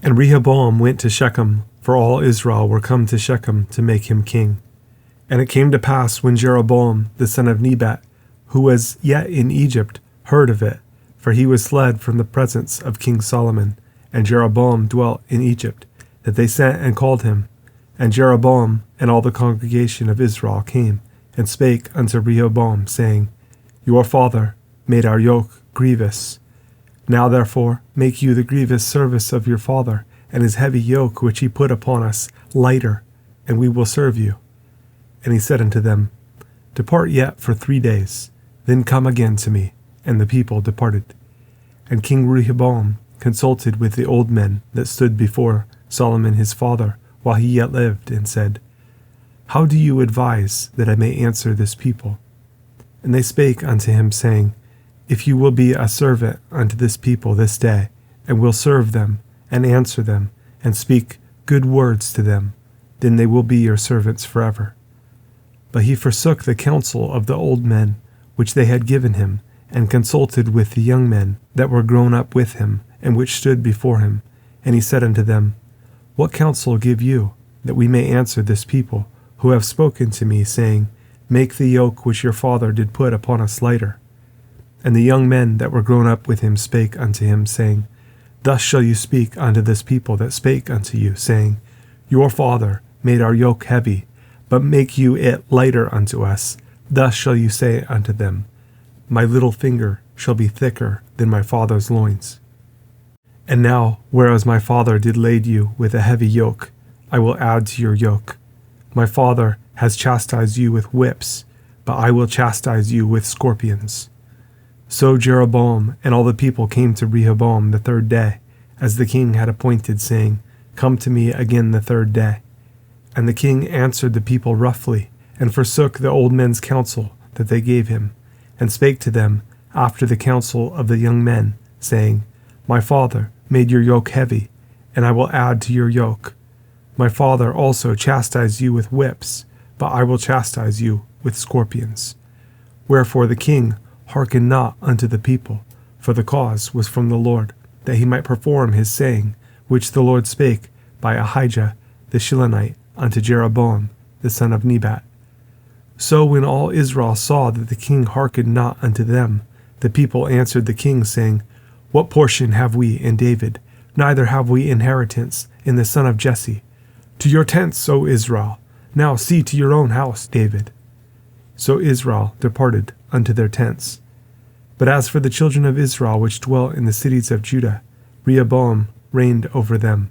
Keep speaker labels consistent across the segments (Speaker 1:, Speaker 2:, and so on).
Speaker 1: And Rehoboam went to Shechem, for all Israel were come to Shechem to make him king. And it came to pass when Jeroboam the son of Nebat, who was yet in Egypt, heard of it, for he was fled from the presence of King Solomon, and Jeroboam dwelt in Egypt, that they sent and called him. And Jeroboam and all the congregation of Israel came, and spake unto Rehoboam, saying, Your father made our yoke grievous. Now therefore make you the grievous service of your father, and his heavy yoke which he put upon us lighter, and we will serve you. And he said unto them, Depart yet for 3 days, then come again to me. And the people departed. And King Rehoboam consulted with the old men that stood before Solomon his father, while he yet lived, and said, How do you advise that I may answer this people? And they spake unto him, saying, If you will be a servant unto this people this day, and will serve them, and answer them, and speak good words to them, then they will be your servants forever. But he forsook the counsel of the old men, which they had given him, and consulted with the young men that were grown up with him, and which stood before him. And he said unto them, What counsel give you, that we may answer this people, who have spoken to me, saying, Make the yoke which your father did put upon us lighter? And the young men that were grown up with him spake unto him, saying, Thus shall you speak unto this people that spake unto you, saying, Your father made our yoke heavy, but make you it lighter unto us. Thus shall you say unto them, My little finger shall be thicker than my father's loins. And now, whereas my father did lade you with a heavy yoke, I will add to your yoke. My father has chastised you with whips, but I will chastise you with scorpions. So Jeroboam and all the people came to Rehoboam the 3rd day, as the king had appointed, saying, Come to me again the 3rd day. And the king answered the people roughly, and forsook the old men's counsel that they gave him, and spake to them after the counsel of the young men, saying, My father made your yoke heavy, and I will add to your yoke. My father also chastised you with whips, but I will chastise you with scorpions. Wherefore the king hearkened not unto the people, for the cause was from the Lord, that he might perform his saying, which the Lord spake by Ahijah the Shilonite unto Jeroboam the son of Nebat. So when all Israel saw that the king hearkened not unto them, the people answered the king, saying, What portion have we in David? Neither have we inheritance in the son of Jesse. To your tents, O Israel. Now see to your own house, David. So Israel departed unto their tents. But as for the children of Israel which dwelt in the cities of Judah, Rehoboam reigned over them.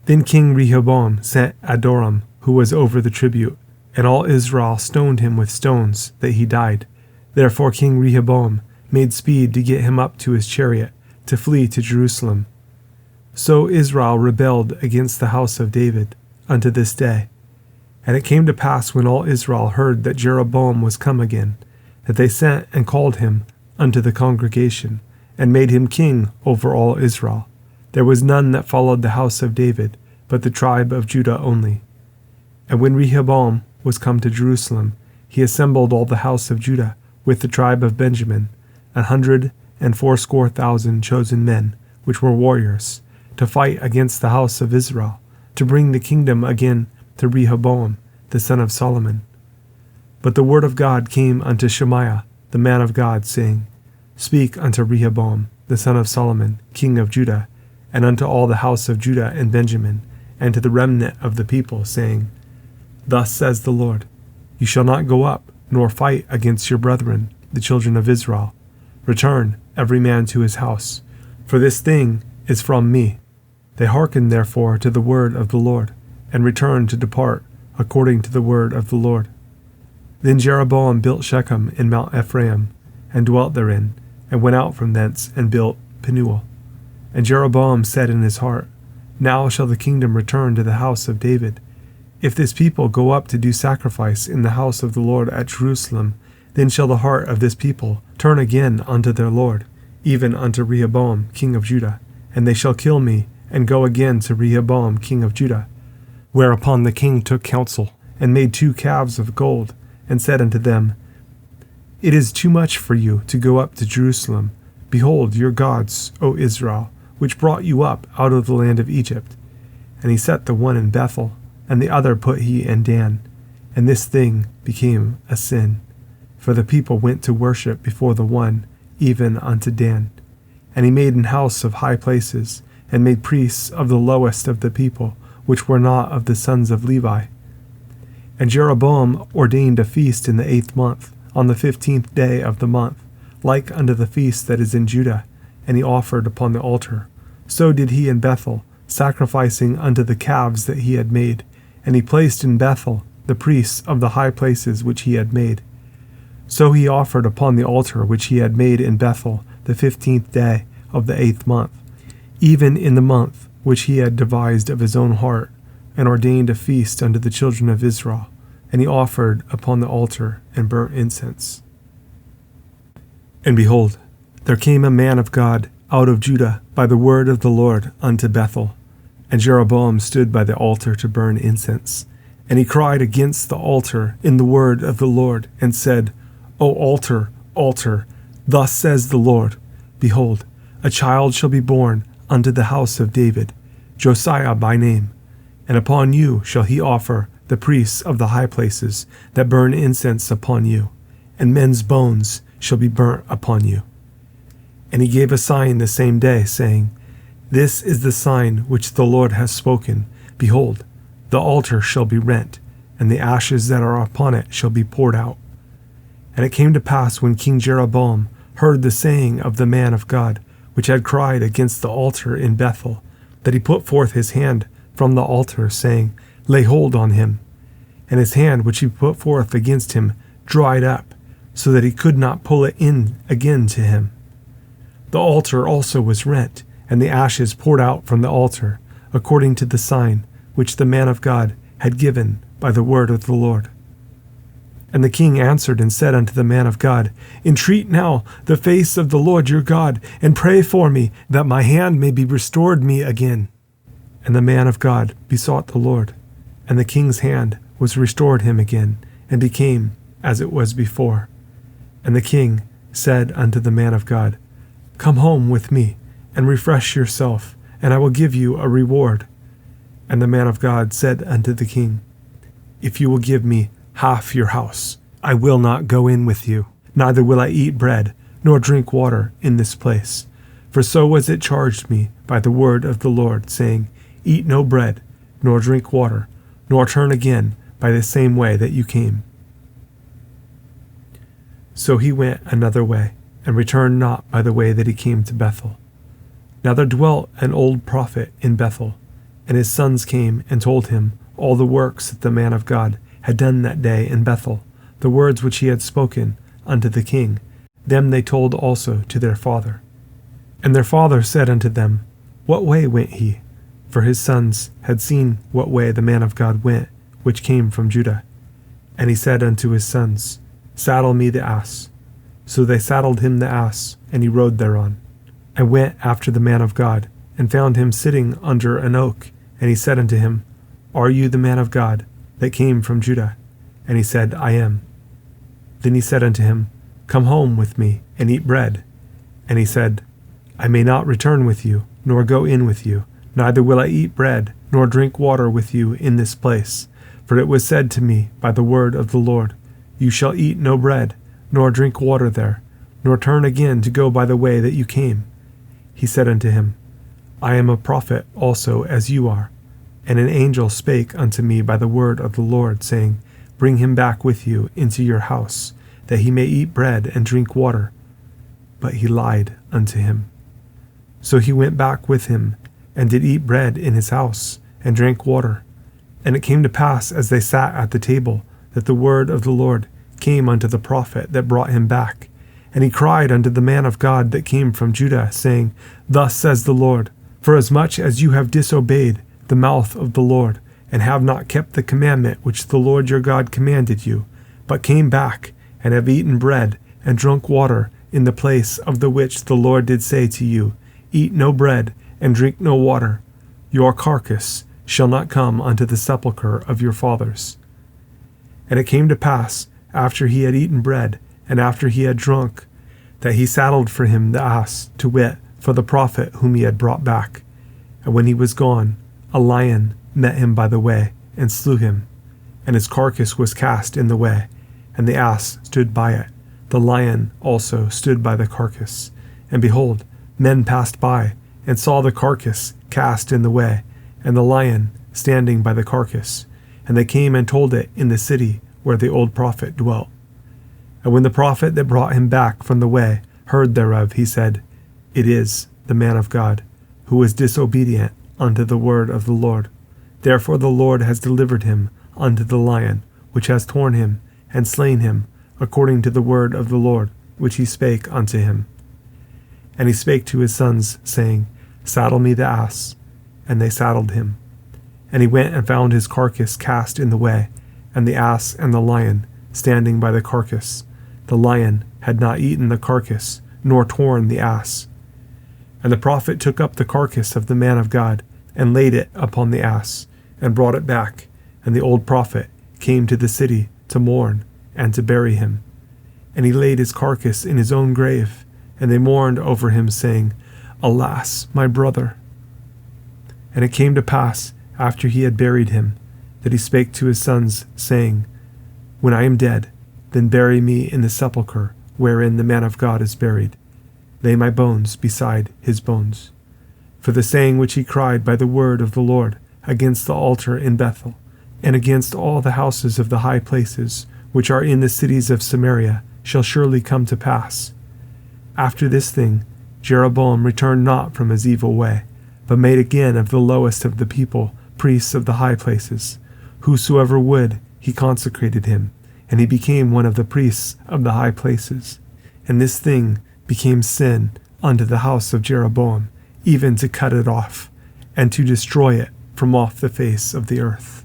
Speaker 1: Then King Rehoboam sent Adoram, who was over the tribute, and all Israel stoned him with stones, that he died. Therefore King Rehoboam made speed to get him up to his chariot, to flee to Jerusalem. So Israel rebelled against the house of David unto this day. And it came to pass, when all Israel heard that Jeroboam was come again, that they sent and called him unto the congregation, and made him king over all Israel. There was none that followed the house of David, but the tribe of Judah only. And when Rehoboam was come to Jerusalem, he assembled all the house of Judah with the tribe of Benjamin, 180,000 chosen men, which were warriors, to fight against the house of Israel, to bring the kingdom again to Rehoboam the son of Solomon. But the word of God came unto Shemaiah the man of God, saying, Speak unto Rehoboam the son of Solomon, king of Judah, and unto all the house of Judah and Benjamin, and to the remnant of the people, saying, Thus says the Lord, You shall not go up, nor fight against your brethren, the children of Israel. Return every man to his house, for this thing is from me. They hearkened therefore to the word of the Lord, and returned to depart according to the word of the Lord. Then Jeroboam built Shechem in Mount Ephraim, and dwelt therein, and went out from thence, and built Penuel. And Jeroboam said in his heart, Now shall the kingdom return to the house of David. If this people go up to do sacrifice in the house of the Lord at Jerusalem, then shall the heart of this people turn again unto their Lord, even unto Rehoboam king of Judah, and they shall kill me, and go again to Rehoboam king of Judah. Whereupon the king took counsel, and made 2 calves of gold, and said unto them, It is too much for you to go up to Jerusalem. Behold, your gods, O Israel, which brought you up out of the land of Egypt. And he set the one in Bethel, and the other put he in Dan. And this thing became a sin. For the people went to worship before the one, even unto Dan. And he made an house of high places, and made priests of the lowest of the people, which were not of the sons of Levi. And Jeroboam ordained a feast in the 8th month, on the 15th day of the month, like unto the feast that is in Judah, and he offered upon the altar. So did he in Bethel, sacrificing unto the calves that he had made. And he placed in Bethel the priests of the high places which he had made. So he offered upon the altar which he had made in Bethel the 15th day of the 8th month, even in the month which he had devised of his own heart, and ordained a feast unto the children of Israel. And he offered upon the altar and burnt incense. And behold, there came a man of God out of Judah by the word of the Lord unto Bethel. And Jeroboam stood by the altar to burn incense. And he cried against the altar in the word of the Lord, and said, O altar, altar, thus says the Lord, Behold, a child shall be born unto the house of David, Josiah by name. And upon you shall he offer the priests of the high places that burn incense upon you, and men's bones shall be burnt upon you. And he gave a sign the same day, saying, This is the sign which the Lord has spoken. Behold, the altar shall be rent, and the ashes that are upon it shall be poured out. And it came to pass, when King Jeroboam heard the saying of the man of God, which had cried against the altar in Bethel, that he put forth his hand from the altar, saying, Lay hold on him. And his hand which he put forth against him dried up, so that he could not pull it in again to him. The altar also was rent, and the ashes poured out from the altar, according to the sign which the man of God had given by the word of the Lord. And the king answered and said unto the man of God, Entreat now the face of the Lord your God, and pray for me, that my hand may be restored me again. And the man of God besought the Lord, and the king's hand was restored him again, and became as it was before. And the king said unto the man of God, Come home with me, and refresh yourself, and I will give you a reward. And the man of God said unto the king, If you will give me half your house, I will not go in with you, neither will I eat bread, nor drink water in this place. For so was it charged me by the word of the Lord, saying, Eat no bread, nor drink water, nor turn again by the same way that you came. So he went another way, and returned not by the way that he came to Bethel. Now there dwelt an old prophet in Bethel, and his sons came and told him all the works that the man of God had done that day in Bethel, the words which he had spoken unto the king. Them they told also to their father. And their father said unto them, What way went he? For his sons had seen what way the man of God went, which came from Judah. And he said unto his sons, Saddle me the ass. So they saddled him the ass, and he rode thereon, and went after the man of God, and found him sitting under an oak. And he said unto him, Are you the man of God that came from Judah? And he said, I am. Then he said unto him, Come home with me, and eat bread. And he said, I may not return with you, nor go in with you, neither will I eat bread, nor drink water with you in this place. For it was said to me by the word of the Lord, You shall eat no bread, nor drink water there, nor turn again to go by the way that you came. He said unto him, I am a prophet also as you are. And an angel spake unto me by the word of the Lord, saying, Bring him back with you into your house, that he may eat bread and drink water. But he lied unto him. So he went back with him, and did eat bread in his house, and drank water. And it came to pass, as they sat at the table, that the word of the Lord came unto the prophet that brought him back. And he cried unto the man of God that came from Judah, saying, Thus says the Lord, Forasmuch as you have disobeyed the mouth of the Lord, and have not kept the commandment which the Lord your God commanded you, but came back, and have eaten bread, and drunk water, in the place of the which the Lord did say to you, Eat no bread, and drink no water, your carcass shall not come unto the sepulchre of your fathers. And it came to pass, after he had eaten bread, and after he had drunk, that he saddled for him the ass, to wit, for the prophet whom he had brought back. And when he was gone, a lion met him by the way, and slew him. And his carcass was cast in the way, and the ass stood by it. The lion also stood by the carcass. And behold, men passed by, and saw the carcass cast in the way, and the lion standing by the carcass. And they came and told it in the city where the old prophet dwelt. And when the prophet that brought him back from the way heard thereof, he said, It is the man of God, who was disobedient unto the word of the Lord. Therefore the Lord has delivered him unto the lion, which has torn him and slain him, according to the word of the Lord, which he spake unto him. And he spake to his sons, saying, Saddle me the ass. And they saddled him. And he went and found his carcass cast in the way, and the ass and the lion standing by the carcass. The lion had not eaten the carcass, nor torn the ass. And the prophet took up the carcass of the man of God, and laid it upon the ass, and brought it back. And the old prophet came to the city to mourn, and to bury him. And he laid his carcass in his own grave, and they mourned over him, saying, Alas, my brother! And it came to pass, after he had buried him, that he spake to his sons, saying, When I am dead, then bury me in the sepulchre wherein the man of God is buried. Lay my bones beside his bones. For the saying which he cried by the word of the Lord against the altar in Bethel, and against all the houses of the high places which are in the cities of Samaria, shall surely come to pass. After this thing, Jeroboam returned not from his evil way, but made again of the lowest of the people priests of the high places. Whosoever would, he consecrated him, and he became one of the priests of the high places. And this thing became sin unto the house of Jeroboam, even to cut it off, and to destroy it from off the face of the earth.